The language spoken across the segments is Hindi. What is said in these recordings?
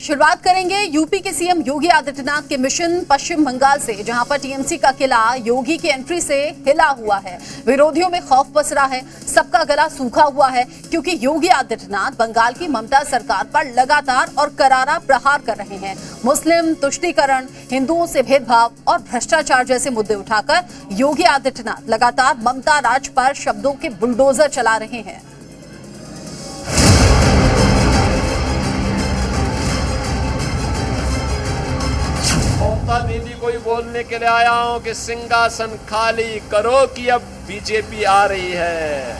शुरुआत करेंगे यूपी के सीएम योगी आदित्यनाथ के मिशन पश्चिम बंगाल से, जहां पर टीएमसी का किला योगी की एंट्री से हिला हुआ है। विरोधियों में खौफ पसरा है, सबका गला सूखा हुआ है, क्योंकि योगी आदित्यनाथ बंगाल की ममता सरकार पर लगातार और करारा प्रहार कर रहे हैं। मुस्लिम तुष्टीकरण, हिंदुओं से भेदभाव और भ्रष्टाचार जैसे मुद्दे उठाकर योगी आदित्यनाथ लगातार ममता राज पर शब्दों के बुलडोजर चला रहे हैं। ममता दीदी को ही बोलने के लिए आया हूं कि सिंहासन खाली करो कि अब बीजेपी आ रही है।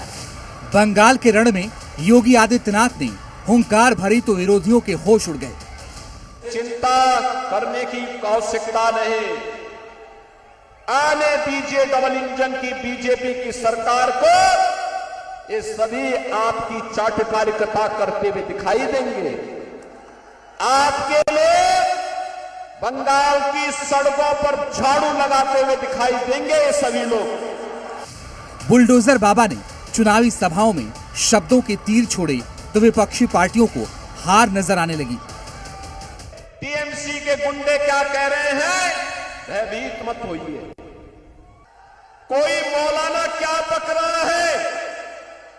बंगाल के रण में योगी आदित्यनाथ ने हुंकार भरी तो विरोधियों के होश उड़ गए। चिंता करने की आवश्यकता नहीं, आने दीजिए डबल इंजन की बीजेपी की सरकार को। ये सभी आपकी चाटकारिता करते हुए दिखाई देंगे। आपके लिए बंगाल की सड़कों पर झाड़ू लगाते हुए दिखाई देंगे ये सभी लोग। बुलडोजर बाबा ने चुनावी सभाओं में शब्दों के तीर छोड़े तो विपक्षी पार्टियों को हार नजर आने लगी। टीएमसी के गुंडे क्या कह रहे हैं? भयभीत मत होइए। कोई मौलाना क्या बक रहा है,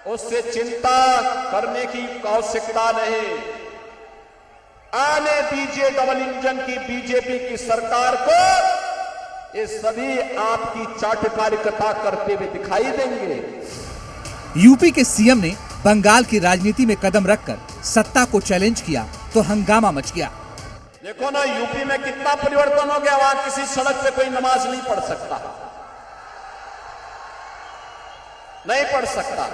उससे चिंता करने की आवश्यकता नहीं। आने दीजिए डबल इंजन की बीजेपी की सरकार को। ये सभी आपकी चाटकारिता करते हुए दिखाई देंगे। यूपी के सीएम ने बंगाल की राजनीति में कदम रखकर सत्ता को चैलेंज किया तो हंगामा मच गया। देखो ना, यूपी में कितना परिवर्तन हो गया। वहां किसी सड़क पे कोई नमाज नहीं पढ़ सकता, नहीं पढ़ सकता।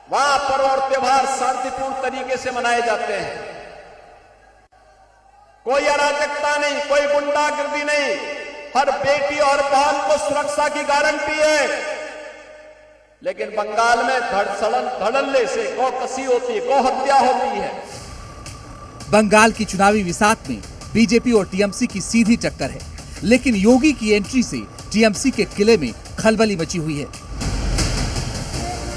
वहां पर्व और त्योहार शांतिपूर्ण तरीके से मनाए जाते हैं। कोई अराजकता नहीं, कोई गुंडागर्दी नहीं। हर बेटी और बहन को सुरक्षा की गारंटी है। लेकिन बंगाल में धड़ल्ले से गौकसी होती है, गौहत्या होती है। बंगाल की चुनावी विसात में बीजेपी और टीएमसी की सीधी टक्कर है, लेकिन योगी की एंट्री से टीएमसी के किले में खलबली मची हुई है।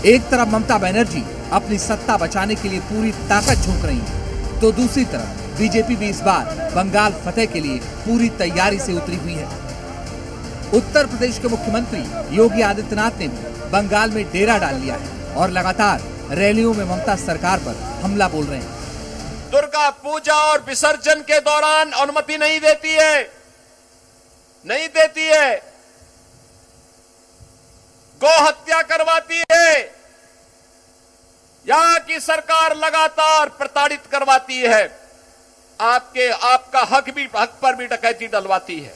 एक तरफ ममता बनर्जी अपनी सत्ता बचाने के लिए पूरी ताकत झोंक रही है, तो दूसरी तरफ बीजेपी भी इस बार बंगाल फतेह के लिए पूरी तैयारी से उतरी हुई है। उत्तर प्रदेश के मुख्यमंत्री योगी आदित्यनाथ ने भी बंगाल में डेरा डाल लिया है और लगातार रैलियों में ममता सरकार पर हमला बोल रहे हैं। दुर्गा पूजा और विसर्जन के दौरान अनुमति नहीं देती है, नहीं देती है। गौ हत्या करवाती है। यहां की सरकार लगातार प्रताड़ित करवाती है। आपका हक पर भी डकैती डलवाती है।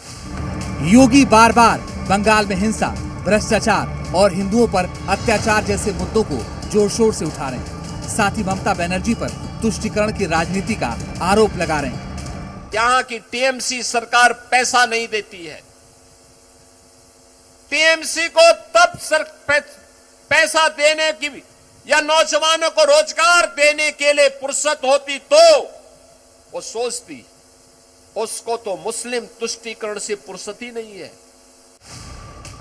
योगी बार बार बंगाल में हिंसा, भ्रष्टाचार और हिंदुओं पर अत्याचार जैसे मुद्दों को जोर शोर से उठा रहे हैं। साथ ही ममता बनर्जी पर तुष्टीकरण की राजनीति का आरोप लगा रहे हैं। यहां की टीएमसी सरकार पैसा नहीं देती है। टीएमसी को तब पैसा देने की या नौजवानों को रोजगार देने के लिए फुर्सत होती तो वो सोचती, उसको तो मुस्लिम तुष्टीकरण से फुर्सत ही नहीं है।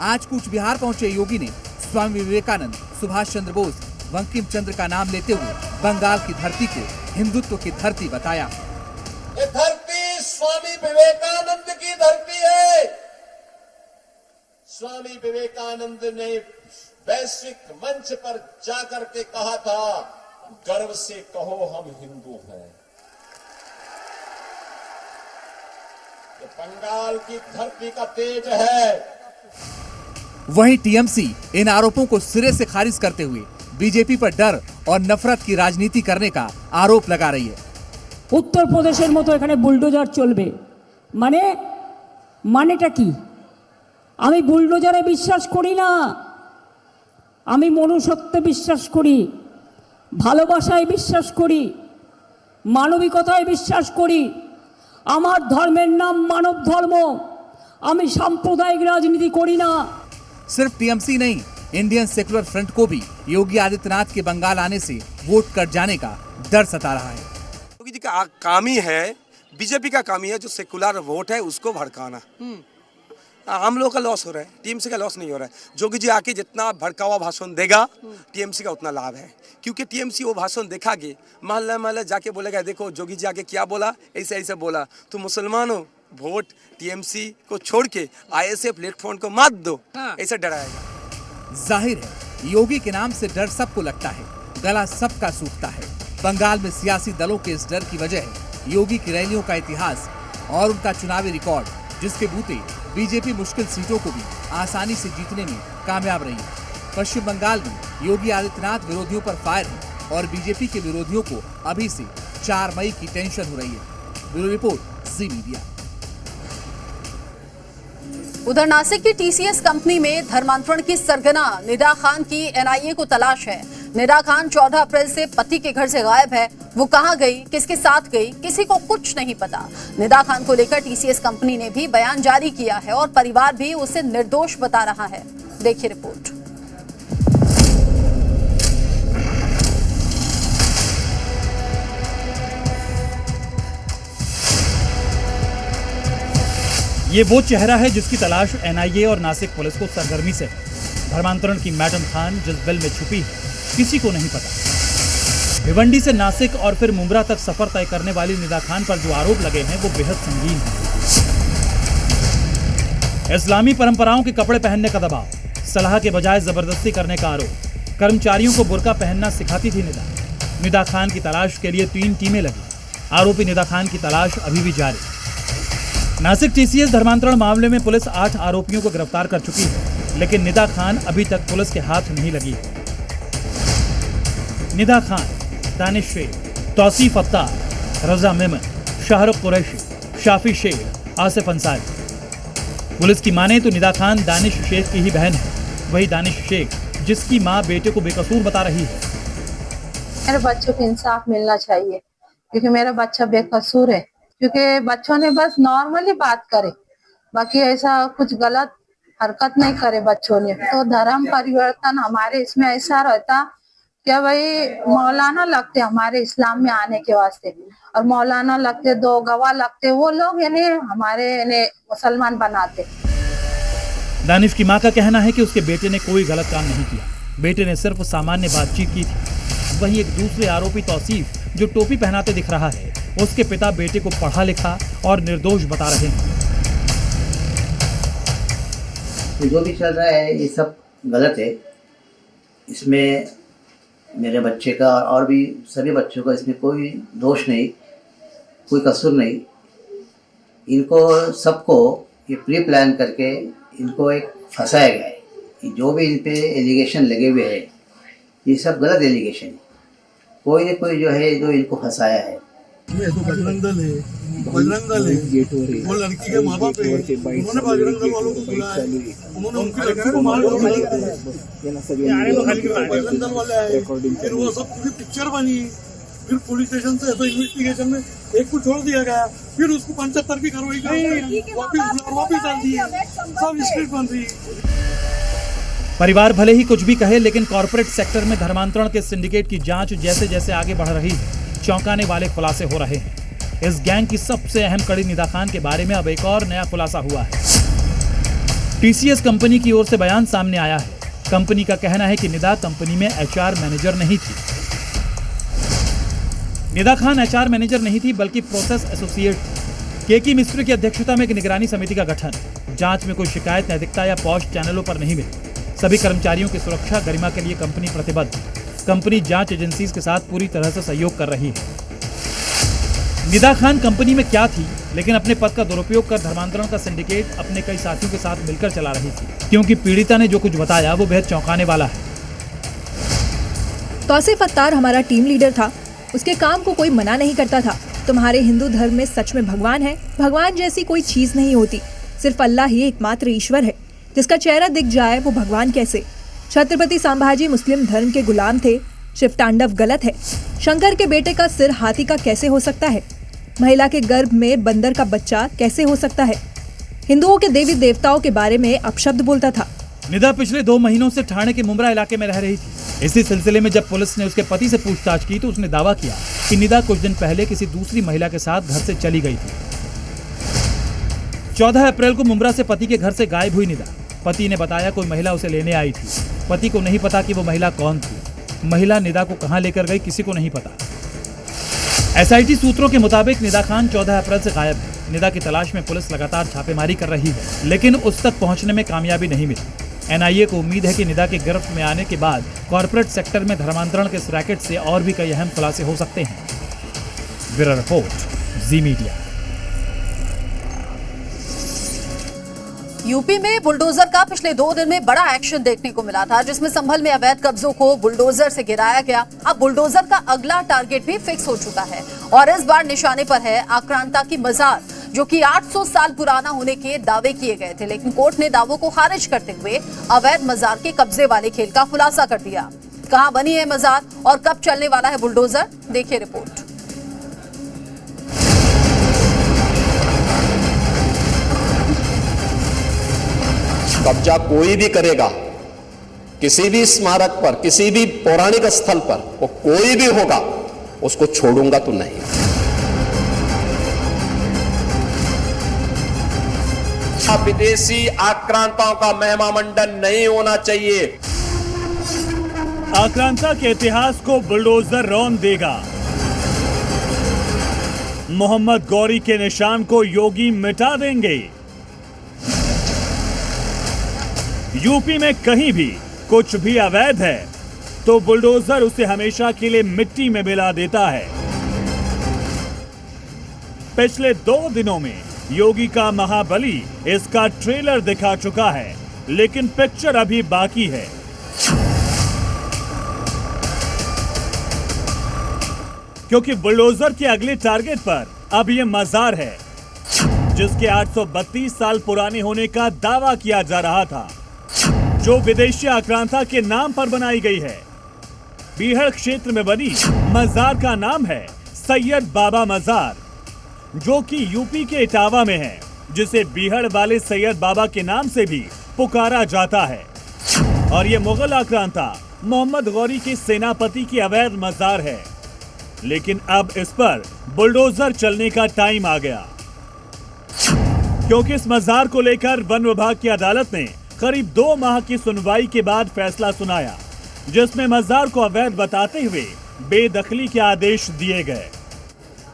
आज कूच बिहार पहुंचे योगी ने स्वामी विवेकानंद, सुभाष चंद्र बोस, बंकिम चंद्र का नाम लेते हुए बंगाल की धरती को हिंदुत्व की धरती बताया। ये धरती स्वामी विवेकानंद की धरती है। स्वामी विवेकानंद ने वैश्विक मंच पर जाकर के कहा था, गर्व से कहो हम हिंदू हैं। ये बंगाल की धरती का तेज है। वहीं टीएमसी इन आरोपों को सिरे से खारिज करते हुए बीजेपी पर डर और नफरत की राजनीति करने का आरोप लगा रही है। उत्तर प्रदेशेर मतो एखाने बुलडोजार चलबे, मानेटा की? आमी बुलडोजारे विश्वास करी ना, आमी मनुष्यत्वे विश्वास करी, भालोबासाय विश्वास करी, मानविकताय विश्वास करी। आमार धर्मेर नाम मानव धर्म। आमी सांप्रदायिक राजनीति करी ना। सिर्फ टीएमसी नहीं, इंडियन सेकुलर फ्रंट को भी योगी आदित्यनाथ के बंगाल आने से वोट कट जाने का डर सता रहा है। योगी जी का काम ही है, बीजेपी का काम ही है जो सेकुलर वोट है उसको भड़काना। हम लोग का लॉस हो रहा है, टीएमसी का लॉस नहीं हो रहा है। जोगी जी आके जितना भड़कावा भाषण देगा टीएमसी का उतना लाभ है, क्योंकि टीएमसी वो भाषण देखा के महल्ला महल्ला जाके बोलेगा देखो जोगी जी आके क्या बोला, ऐसे ऐसे बोला। तो मुसलमानों वोट टीएमसी को छोड़ के आईएसए प्लेटफॉर्म को मत दो, ऐसा डराएगा। जाहिर है योगी के नाम से डर सबको लगता है, गला सबका सूखता है। बंगाल में सियासी दलों के इस डर की वजह है योगी की रैलियों का इतिहास और उनका चुनावी रिकॉर्ड, जिसके बूते बीजेपी मुश्किल सीटों को भी आसानी से जीतने में कामयाब रही है। पश्चिम बंगाल में योगी आदित्यनाथ विरोधियों पर फायर है और बीजेपी के विरोधियों को अभी से 4 मई की टेंशन हो रही है। ब्यूरो रिपोर्ट, जी मीडिया। उधर नासिक की टीसीएस कंपनी में धर्मांतरण की सरगना निदा खान की एनआईए को तलाश है। निदा खान 14 अप्रैल से पति के घर से गायब है। वो कहां गई, किसके साथ गई, किसी को कुछ नहीं पता। निदा खान को लेकर टीसीएस कंपनी ने भी बयान जारी किया है और परिवार भी उसे निर्दोष बता रहा है। देखिए रिपोर्ट। ये वो चेहरा है जिसकी तलाश एनआईए और नासिक पुलिस को सरगर्मी से है। धर्मांतरण की मैडम खान जिस बिल में छुपी है किसी को नहीं पता। भिवंडी से नासिक और फिर मुंब्रा तक सफर तय करने वाली निदा खान पर जो आरोप लगे हैं वो बेहद संगीन है। इस्लामी परंपराओं के कपड़े पहनने का दबाव, सलाह के बजाय जबरदस्ती करने का आरोप, कर्मचारियों को बुर्का पहनना सिखाती थी निदा खान की तलाश के लिए 3 टीमें लगी। आरोपी निदा खान की तलाश अभी भी जारी। नासिक टीसीएस धर्मांतरण मामले में पुलिस 8 आरोपियों को गिरफ्तार कर चुकी है, लेकिन निदा खान अभी तक पुलिस के हाथ नहीं लगी है। निदा खान, दानिश शेख, तौसीफ अत्तार, रजा मेमन, शाहरुख कुरैशी, शाफी शेख, आसिफ अंसारी। पुलिस की माने तो निदा खान दानिश शेख की ही बहन है। वही दानिश शेख जिसकी मां बेटे को बेकसूर बता रही है। मेरे बच्चों को इंसाफ मिलना चाहिए, क्योंकि मेरा बच्चा बेकसूर है। क्योंकि बच्चों ने बस नॉर्मली बात करे, बाकी ऐसा कुछ गलत हरकत नहीं करे बच्चों ने। तो धर्म परिवर्तन हमारे इसमें ऐसा रहता क्या भाई, मौलाना लगते हमारे इस्लाम में आने के वास्ते, और मौलाना लगते, 2 गवाह लगते, वो लोग यानी हमारे मुसलमान बनाते। दानिश की मां का कहना है कि उसके बेटे ने कोई गलत काम नहीं किया, बेटे ने सिर्फ सामान्य बातचीत की थी। वहीं एक दूसरे आरोपी तौसीफ जो टोपी पहनाते दिख रहा है, उसके पिता बेटे को पढ़ा लिखा और निर्दोष बता रहे हैं। जो भी चल रहा है ये सब गलत है। इसमें मेरे बच्चे का और भी सभी बच्चों का इसमें कोई दोष नहीं, कोई कसूर नहीं। इनको सबको ये प्री प्लान करके इनको एक फंसाया गया है। जो भी इन पे एलिगेशन लगे हुए हैं ये सब गलत एलिगेशन है। कोई न कोई जो है जो इनको फंसाया है। बजरंग दल है, वो लड़की के माँ बाप है, उन्होंने बजरंग दल वालों को बुलाया, उन्होंने उनकी लड़की को मार बजरंग दल वाले आए, फिर वो सब पूरी पिक्चर बनी। फिर पुलिस स्टेशन से इन्वेस्टिगेशन में एक को छोड़ दिया गया, फिर उसको 75 की कार्रवाई कर वापिस डाल दी, सब स्क्रिप्ट बन रही। परिवार भले ही कुछ भी कहे, लेकिन कॉर्पोरेट सेक्टर में धर्मांतरण के सिंडिकेट की जांच जैसे जैसे आगे बढ़ रही है, चौंकाने वाले खुलासे हो रहे हैं। इस गैंग की सबसे अहम कड़ी निदा खान के बारे में अब एक और नया खुलासा हुआ है। टीसीएस कंपनी की ओर से बयान सामने आया है। कंपनी का कहना है कि निदा कंपनी में एचआर मैनेजर नहीं थी। निदा खान एचआर मैनेजर नहीं थी, बल्कि प्रोसेस एसोसिएट थी। केकी मिस्त्री की अध्यक्षता में एक निगरानी समिति का गठन। जांच में कोई शिकायत नैतिकता या पॉश चैनलों पर नहीं मिली। सभी कर्मचारियों की सुरक्षा गरिमा के लिए कंपनी प्रतिबद्ध। कंपनी जांच एजेंसीज के साथ पूरी तरह से सहयोग कर रही है। निदा खान कंपनी में क्या थी, लेकिन अपने पद का दुरुपयोग कर धर्मांतरण का सिंडिकेट अपने कई साथियों के साथ मिलकर चला रही थी, क्योंकि पीड़िता ने जो कुछ बताया वो बेहद चौंकाने वाला है। तौसीफ अत्तार हमारा टीम लीडर था। उसके काम को कोई मना नहीं करता था। तुम्हारे हिंदू धर्म में सच में भगवान है। भगवान जैसी कोई चीज नहीं होती, सिर्फ अल्लाह ही एकमात्र ईश्वर है। जिसका चेहरा दिख जाए वो भगवान कैसे? छत्रपति संभाजी मुस्लिम धर्म के गुलाम थे। शिव तांडव गलत है। शंकर के बेटे का सिर हाथी का कैसे हो सकता है? महिला के गर्भ में बंदर का बच्चा कैसे हो सकता है? हिंदुओं के देवी देवताओं के बारे में अपशब्द बोलता था। निदा पिछले 2 महीनों से ठाणे के मुंब्रा इलाके में रह रही थी। इसी सिलसिले में जब पुलिस ने उसके पति से पूछताछ की तो उसने दावा किया कि निदा कुछ दिन पहले किसी दूसरी महिला के साथ घर से चली गई थी। 14 अप्रैल को मुंब्रा से पति के घर से गायब हुई निदा। पति ने बताया कोई महिला उसे लेने आई थी। पति को नहीं पता कि वो महिला कौन थी। महिला निदा को कहां लेकर गई किसी को नहीं पता। एसआईटी सूत्रों के मुताबिक निदा खान 14 अप्रैल से गायब है। निदा की तलाश में पुलिस लगातार छापेमारी कर रही है, लेकिन उस तक पहुंचने में कामयाबी नहीं मिली। एनआईए को उम्मीद है कि निदा के गिरफ्त में आने के बाद कॉर्पोरेट सेक्टर में धर्मांतरण के इस रैकेट से और भी कई अहम खुलासे हो सकते हैं। ब्यूरो रिपोर्ट, जी मीडिया। यूपी में बुलडोजर का पिछले 2 दिन में बड़ा एक्शन देखने को मिला था, जिसमें संभल में अवैध कब्जों को बुलडोजर से गिराया गया। अब बुलडोजर का अगला टारगेट भी फिक्स हो चुका है और इस बार निशाने पर है आक्रांता की मजार, जो कि 800 साल पुराना होने के दावे किए गए थे, लेकिन कोर्ट ने दावों को खारिज करते हुए अवैध मजार के कब्जे वाले खेल का खुलासा कर दिया। कहां बनी है मजार और कब चलने वाला है बुलडोजर, देखिए रिपोर्ट। कब्जा कोई भी करेगा किसी भी स्मारक पर, किसी भी पौराणिक स्थल पर, वो कोई भी होगा, उसको छोड़ूंगा तो नहीं। विदेशी आक्रांताओं का महिमा मंडन नहीं होना चाहिए। आक्रांता के इतिहास को बुलडोजर रौंद देगा। मोहम्मद गौरी के निशान को योगी मिटा देंगे। यूपी में कहीं भी कुछ भी अवैध है तो बुलडोजर उसे हमेशा के लिए मिट्टी में मिला देता है। पिछले 2 दिनों में योगी का महाबली इसका ट्रेलर दिखा चुका है, लेकिन पिक्चर अभी बाकी है। क्योंकि बुलडोजर के अगले टारगेट पर अब ये मजार है, जिसके 832 साल पुराने होने का दावा किया जा रहा था, जो विदेशी आक्रांता के नाम पर बनाई गई है। बीहड़ क्षेत्र में बनी मजार का नाम है सैयद बाबा मजार, जो कि यूपी के इटावा में है, जिसे बीहड़ वाले सैयद बाबा के नाम से भी पुकारा जाता है। और ये मुगल आक्रांता मोहम्मद गौरी के सेनापति की अवैध मजार है, लेकिन अब इस पर बुलडोजर चलने का टाइम आ गया, क्योंकि इस मजार को लेकर वन विभाग की अदालत ने करीब 2 माह की सुनवाई के बाद फैसला सुनाया, जिसमें मजार को अवैध बताते हुए बेदखली के आदेश दिए गए।